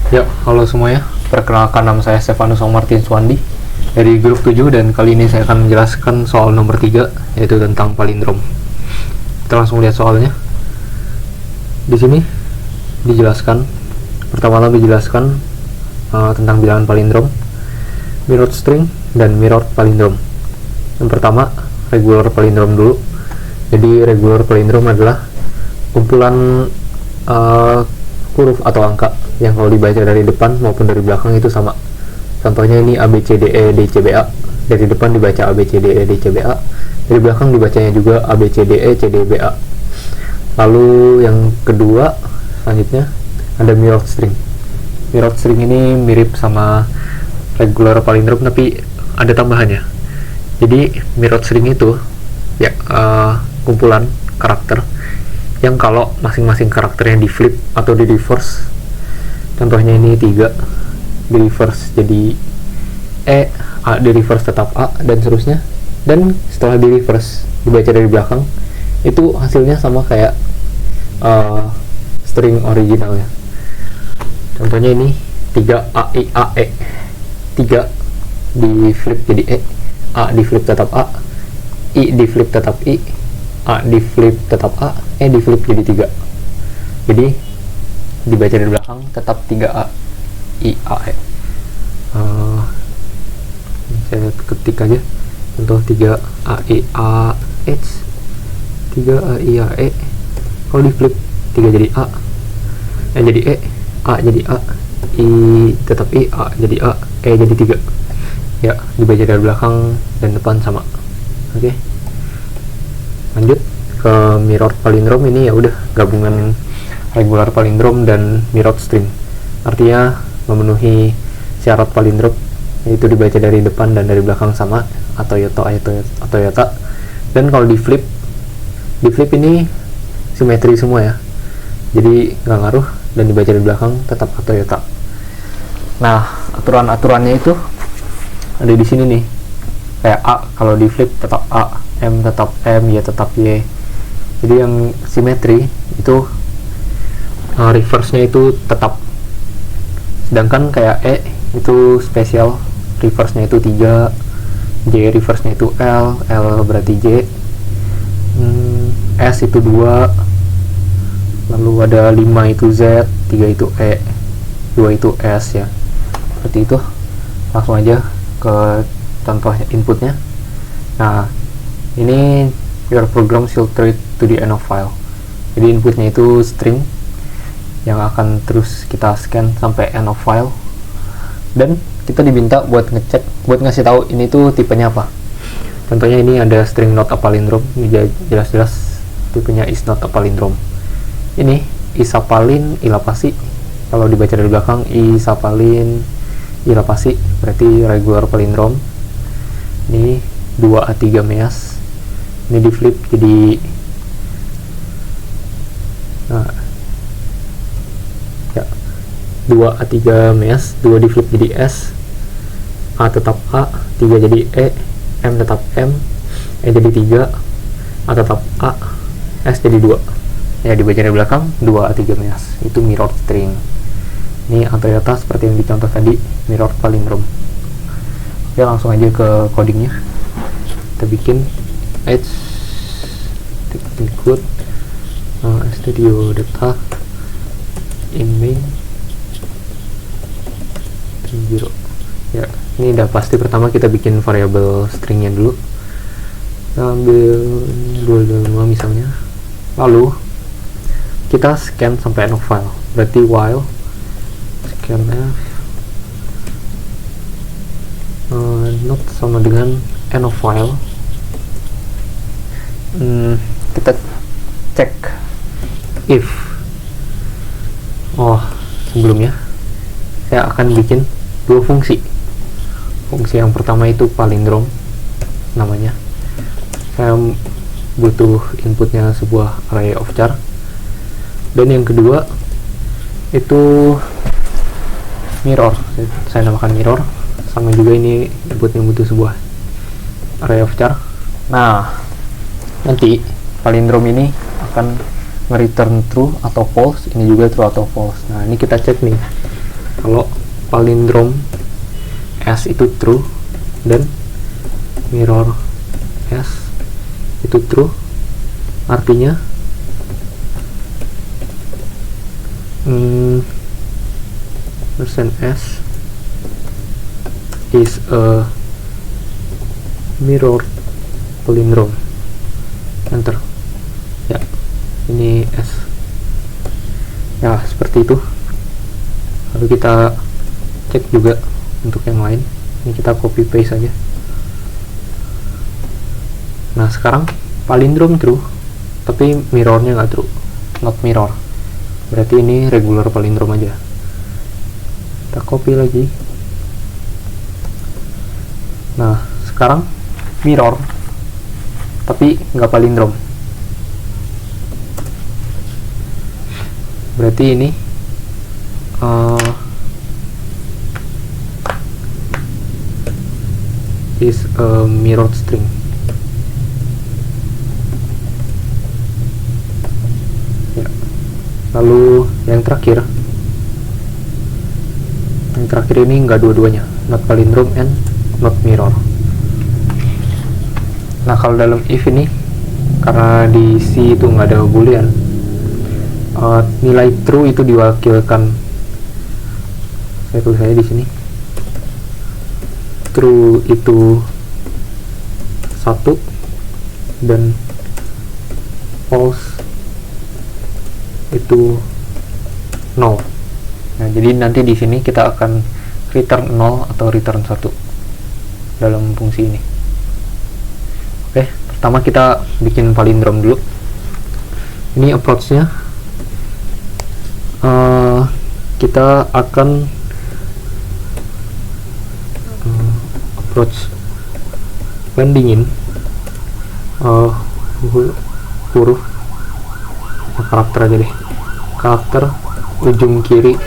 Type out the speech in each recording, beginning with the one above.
Ya, halo semuanya. Perkenalkan, nama saya Stefanus Martin Swandi dari grup 7, dan kali ini saya akan menjelaskan soal nomor 3, yaitu tentang palindrom. Kita langsung lihat soalnya. Di sini dijelaskan, pertama-tama dijelaskan tentang bilangan palindrom, mirrored string, dan mirrored palindrom. Yang pertama, regular palindrom dulu. Jadi regular palindrom adalah kumpulan huruf atau angka yang kalau dibaca dari depan maupun dari belakang itu sama. Contohnya ini A B C D E D C B A. Dari depan dibaca A B C D E D C B A, dari belakang dibacanya juga A B C D E C D B A. Lalu yang kedua, selanjutnya ada mirrored string. Mirrored string ini mirip sama regular palindrom tapi ada tambahannya. Jadi mirrored string itu ya kumpulan karakter yang kalau masing-masing karakternya di flip atau di reverse, contohnya ini 3, di reverse jadi E, A di reverse tetap A, dan seterusnya. Dan setelah di reverse dibaca dari belakang, itu hasilnya sama kayak string originalnya. Contohnya ini 3 A I A E, 3 di flip jadi E, A di flip tetap A, I di flip tetap I, A di flip tetap A, E di flip jadi 3. Jadi dibaca dari belakang tetap 3A I A E. Saya ketik aja contoh 3A I A H, 3A I A E. Kalau di flip 3 jadi A, E jadi E, A jadi A, I tetap I, A jadi A, E jadi 3. Ya, dibaca dari belakang dan depan sama. Oke. Lanjut ke mirrored palindrom. Ini ya udah gabungan regular palindrom dan mirrored string. Artinya memenuhi syarat palindrom, yaitu dibaca dari depan dan dari belakang sama atau yota. Dan kalau di flip ini simetri semua ya. Jadi nggak ngaruh, dan dibaca dari belakang tetap atau yota. Nah, aturan-aturannya itu ada di sini nih. Kayak A kalau di flip tetap A, M tetap M, Y tetap Y. Jadi yang simetri itu reverse-nya itu tetap. Sedangkan kayak E itu spesial, reverse-nya itu 3, J reverse-nya itu L, L berarti J, S itu 2, lalu ada 5 itu Z, 3 itu E, 2 itu S ya. Seperti itu. Langsung aja ke contoh inputnya. Nah, ini your program should read to the end of file. Jadi inputnya itu string yang akan terus kita scan sampai end of file, dan kita diminta buat ngecek, buat ngasih tahu ini tuh tipenya apa. Contohnya ini ada string not a palindrome. Ini jelas-jelas tipenya is not a palindrome. Ini isapalin ilapasi. Kalau dibaca dari belakang isapalin ilapasi berarti regular palindrome. Ini 2A3 meas. Ini di flip jadi ya 2A3 meas, 2 di flip jadi S, A tetap A, 3 jadi E, M tetap M, E jadi 3, A tetap A, S jadi 2. Ya, dibaca dari belakang 2A3 meas. Itu mirrored string. Ini antayata seperti yang dicontoh tadi, mirrored palindrom. Oke, langsung aja ke codingnya. Kita bikin H include studio data in main 0. Ya, ini udah pasti. Pertama kita bikin variabel stringnya dulu. Kita ambil 225 misalnya. Lalu kita scan sampai end of file. Berarti while scanf not sama dengan end of file. Kita cek if. Sebelumnya saya akan bikin 2 fungsi. Fungsi yang pertama itu palindrom namanya. Saya butuh inputnya sebuah array of char. Dan yang kedua itu mirror. Saya namakan mirror. Sama juga ini inputnya butuh sebuah array of char. Nah, nanti palindrom ini akan nge-return true atau false. Ini juga true atau false. Nah, ini kita cek nih kalau palindrom S itu true dan mirror S itu true, artinya persen S is a mirror palindrome. Enter. Ya, ini S. Ya, seperti itu. Lalu kita cek juga untuk yang lain. Ini kita copy paste saja. Nah, sekarang palindrome true, tapi mirrornya nggak true, not mirror. Berarti ini regular palindrome aja. Kita copy lagi. Nah, sekarang mirror, tapi nggak palindrome. Berarti ini is a mirrored string. Ya. Lalu yang terakhir ini nggak dua-duanya, not palindrome and not mirror. Nah, kalau dalam if ini, karena di C itu nggak ada boolean, nilai true itu diwakilkan, saya tulis aja di sini, true itu 1 dan false itu 0. Nah, jadi nanti di sini kita akan return 0 atau return 1 dalam fungsi ini. Oke, pertama kita bikin palindrome dulu. Ini approach-nya, kita akan approach bandingin huruf karakter aja deh, karakter ujung kiri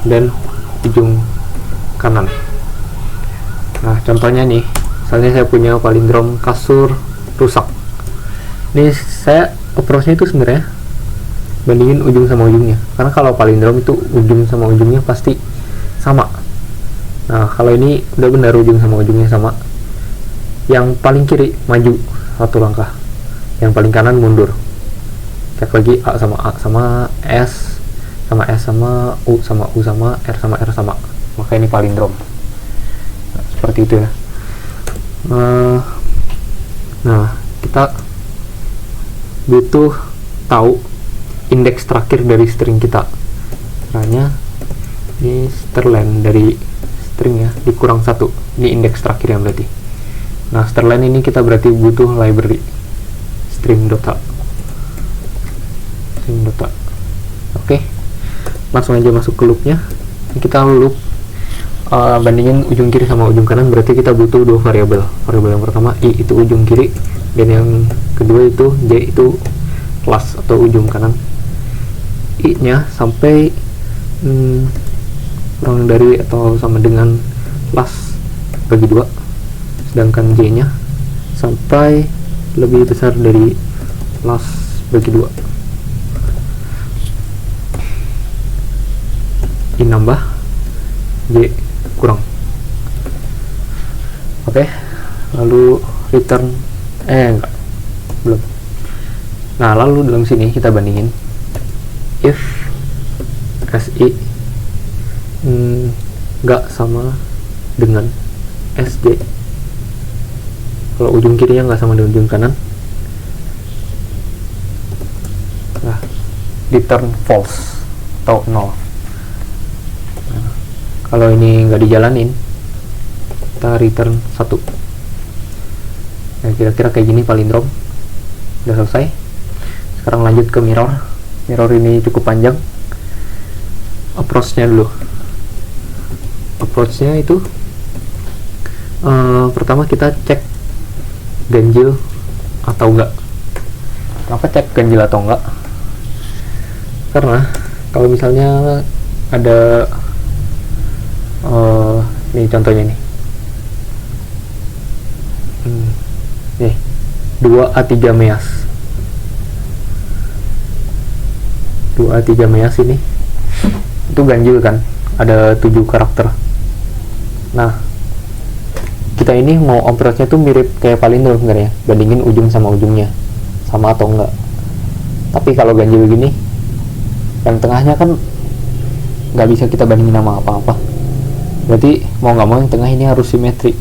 dan ujung kanan. Nah, contohnya nih, misalnya saya punya palindrome kasur rusak. Ini saya approach-nya itu sebenarnya bandingin ujung sama ujungnya, karena kalau palindrome itu ujung sama ujungnya pasti sama. Nah, kalau ini udah benar ujung sama ujungnya sama, yang paling kiri maju 1 langkah, yang paling kanan mundur. Cek lagi A sama A sama S sama S sama U sama U sama R sama R sama, maka ini palindrome. Nah, seperti itu ya. Nah, kita butuh tahu indeks terakhir dari string kita. Caranya ini strlen dari string ya, dikurang 1. Ini indeks terakhir yang berarti. Nah, strlen ini kita berarti butuh library string data. Oke, langsung aja masuk ke loopnya. Ini kita loop bandingin ujung kiri sama ujung kanan, berarti kita butuh 2 variabel. Variabel yang pertama I itu ujung kiri, dan yang kedua itu J itu kelas atau ujung kanan. I nya sampai kurang dari atau sama dengan plus bagi 2, sedangkan J nya sampai lebih besar dari plus bagi 2. I nambah, J kurang. Oke, lalu return enggak, belum. Nah, lalu dalam sini kita bandingin if SI nggak sama dengan SJ. Kalau ujung kirinya nggak sama dengan ujung kanan, nah, return false atau 0. Nah, kalau ini nggak dijalanin, kita return 1. Nah, kira-kira kayak gini palindrome. Udah selesai. Sekarang lanjut ke mirror. Mirror ini cukup panjang. Approach-nya dulu. Approach-nya itu pertama kita cek ganjil atau enggak. Kenapa cek ganjil atau enggak? Karena kalau misalnya ada ini contohnya nih. Nih, 2A3 meas. 2A3 meas ini itu ganjil kan, ada 7 karakter. Nah, kita ini mau approach-nya tuh mirip kayak palindrom sebenarnya, bandingin ujung sama ujungnya sama atau enggak. Tapi kalau ganjil begini, yang tengahnya kan nggak bisa kita bandingin sama apa-apa, berarti mau nggak mau yang tengah ini harus simetri,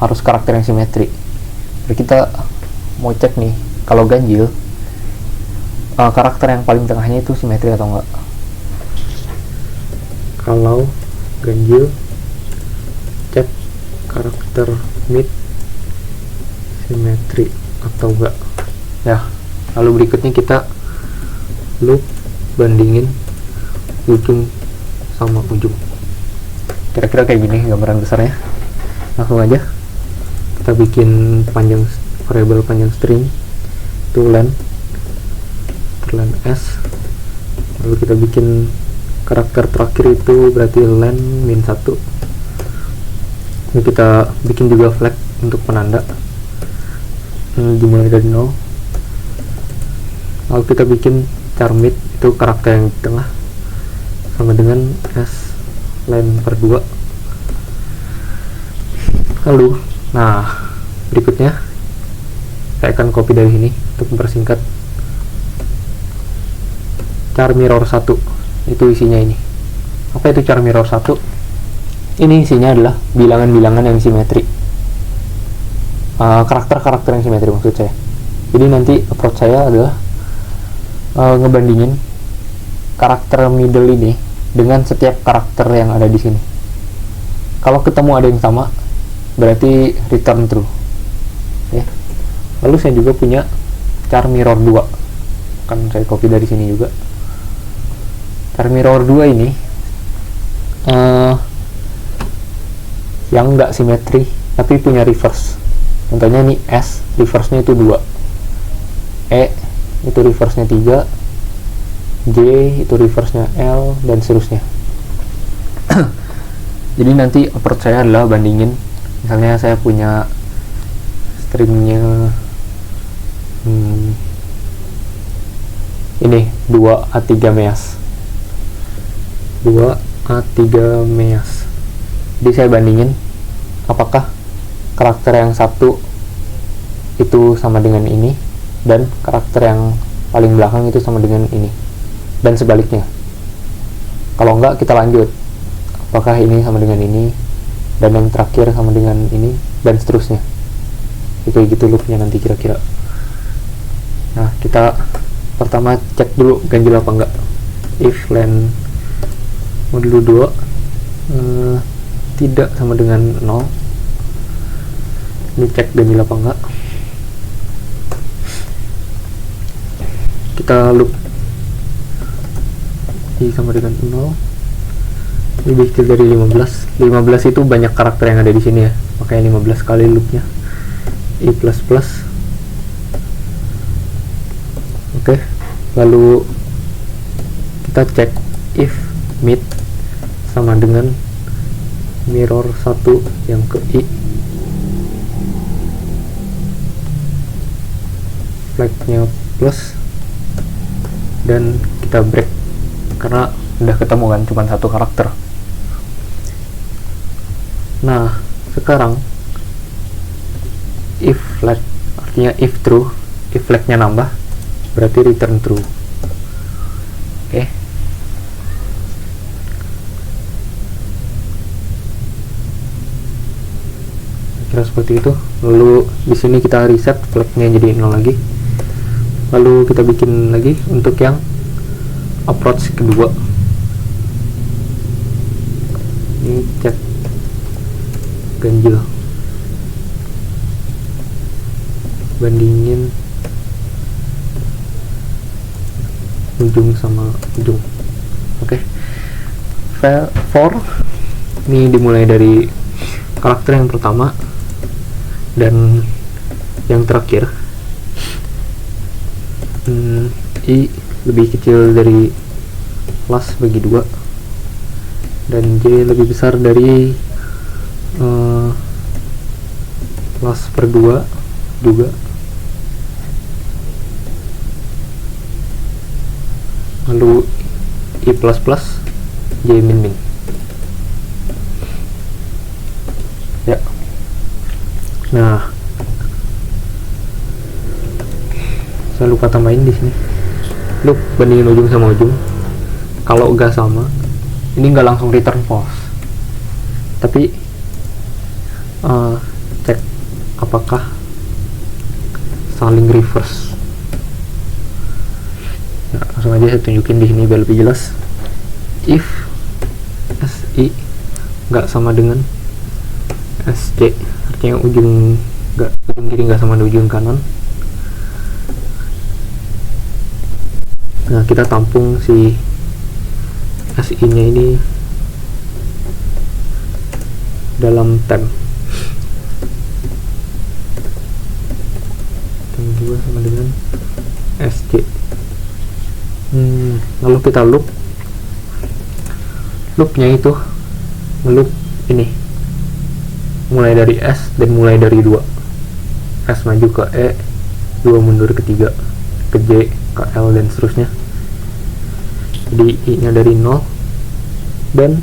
harus karakter yang simetri. Jadi kita mau cek nih kalau ganjil karakter yang paling tengahnya itu simetri atau enggak. Kalau ganjil, cek karakter mid simetri atau enggak ya. Lalu berikutnya kita loop bandingin ujung sama ujung, kira-kira kayak gini gambaran besarnya. Langsung aja kita bikin panjang variable panjang string itu len s, lalu kita bikin karakter terakhir itu berarti len -1. Ini kita bikin juga flag untuk penanda, dimulai dari 0. Lalu kita bikin char mid itu karakter yang di tengah sama dengan s len per 2. Lalu nah berikutnya saya akan copy dari sini untuk mempersingkat. Char mirror 1 itu isinya ini. Apa itu char mirror 1? Ini isinya adalah bilangan-bilangan yang simetri, karakter-karakter yang simetri maksud saya. Jadi nanti approach saya adalah ngebandingin karakter middle ini dengan setiap karakter yang ada di sini. Kalau ketemu ada yang sama, berarti return true. Ya. Lalu saya juga punya char mirror 2, kan saya copy dari sini juga. Char mirror 2 ini yang nggak simetri tapi punya reverse. Contohnya nih S, reverse-nya itu 2, E itu reverse-nya 3, J itu reverse-nya L, dan seterusnya. Jadi nanti approach saya adalah bandingin, misalnya saya punya stringnya ini 2A3 meas, 2A3 meas. Jadi saya bandingin apakah karakter yang satu itu sama dengan ini dan karakter yang paling belakang itu sama dengan ini, dan sebaliknya. Kalau enggak, kita lanjut apakah ini sama dengan ini dan yang terakhir sama dengan ini, dan seterusnya. Itu gitu loopnya nanti kira-kira. Nah, kita pertama cek dulu ganjil apa enggak. If len modulo 2 tidak sama dengan 0, ini cek ganjil apa enggak. Kita loop i sama dengan 0, lebih kecil dari 15. 15 itu banyak karakter yang ada di sini ya, makanya 15 kali loopnya. I++. Oke, lalu kita cek if mid sama dengan mirror 1 yang ke I, flagnya plus, dan kita break karena udah ketemu kan cuma satu karakter. Nah, sekarang if flag artinya if true, if flagnya nambah berarti return true. Oke. Kira seperti itu. Lalu di sini kita reset flagnya jadi 0 lagi. Lalu kita bikin lagi untuk yang approach kedua. Ini cek ganjil, bandingin ujung sama ujung. Oke. For ini dimulai dari karakter yang pertama dan yang terakhir. I lebih kecil dari plus bagi 2 dan J lebih besar dari plus per 2 juga. Lalu I++, J min min. ya. Nah, saya lupa tambahin di sini loop bandingin ujung sama ujung. Kalau nggak sama, ini nggak langsung return false, tapi cek apakah saling reverse. Nah, langsung aja saya tunjukin di sini biar lebih jelas. If si nggak sama dengan sj, artinya ujung kiri nggak sama dengan ujung kanan. Nah, kita tampung si si nya ini dalam tem 2 sama dengan sj. Lalu kita loopnya itu ngeloop ini mulai dari S dan mulai dari 2, S maju ke E, 2 mundur ke 3, ke J, ke L, dan seterusnya. Jadi I nya dari 0 dan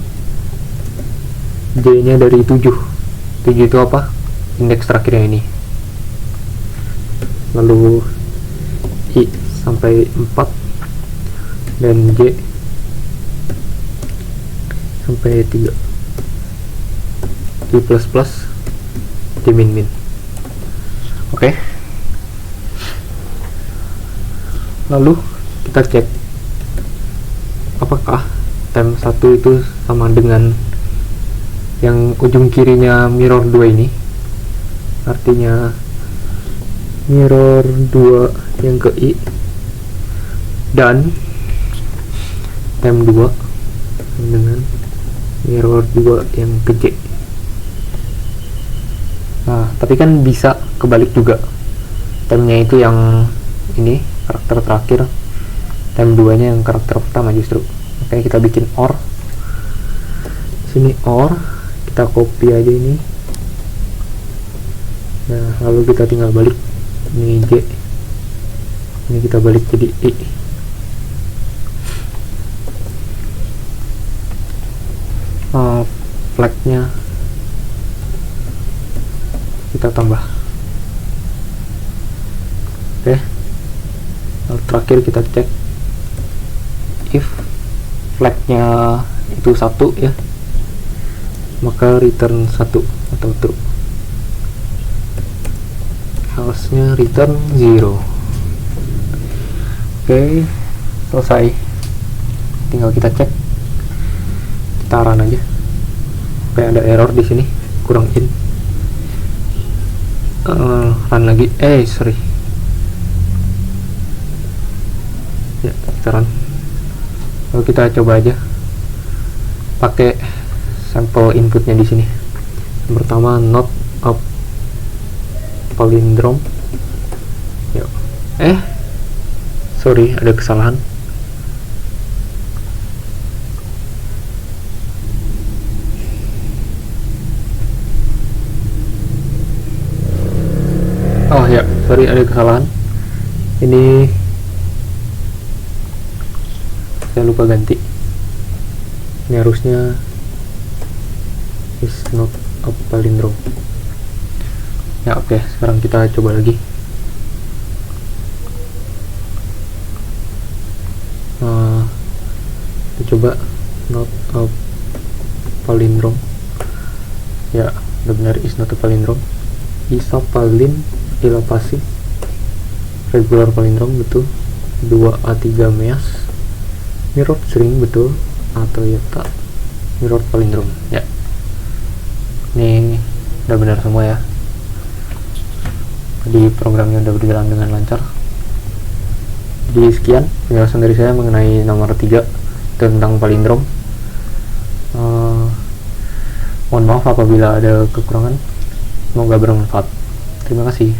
J nya dari 7 itu apa? Indeks terakhirnya ini. Lalu I sampai 4 dan J sampai 3, I plus plus, J min min. Oke. Lalu kita cek apakah tem 1 itu sama dengan yang ujung kirinya mirror 2 ini, artinya mirror 2 yang ke I dan tem 2 dengan mirror 2 yang ke J. Nah, tapi kan bisa kebalik juga, temnya itu yang ini karakter terakhir, tem 2 nya yang karakter pertama justru. Makanya kita bikin OR sini, OR kita copy aja ini. Nah, lalu kita tinggal balik ini J, ini kita balik jadi I. Flagnya kita tambah. Oke. Lalu terakhir kita cek if flagnya itu 1 ya, maka return 1 atau true, else nya return 0. Oke, selesai. Tinggal kita cek, kita run aja. Kayak ada error di sini, kurang in. Run lagi. Sorry. Ya, kita run. Lalu kita coba aja pakai sampel inputnya di sini. Yang pertama not a palindrome. Yuk. Sorry, ada kesalahan. Oh ya, sorry, ada kesalahan. Ini saya lupa ganti. Ini harusnya is not a palindrome. Ya, oke, sekarang kita coba lagi. Kita coba not a palindrome. Ya, benar, is not a palindrome. Isa palin ilapasi regular palindrome, betul. 2A3 meas mirror string, betul. Atau yata mirror palindrome. Ya, ini udah benar semua ya. Jadi programnya udah berjalan dengan lancar. Jadi sekian penjelasan dari saya mengenai nomor 3 tentang palindrome. Mohon maaf apabila ada kekurangan. Semoga bermanfaat. Terima kasih.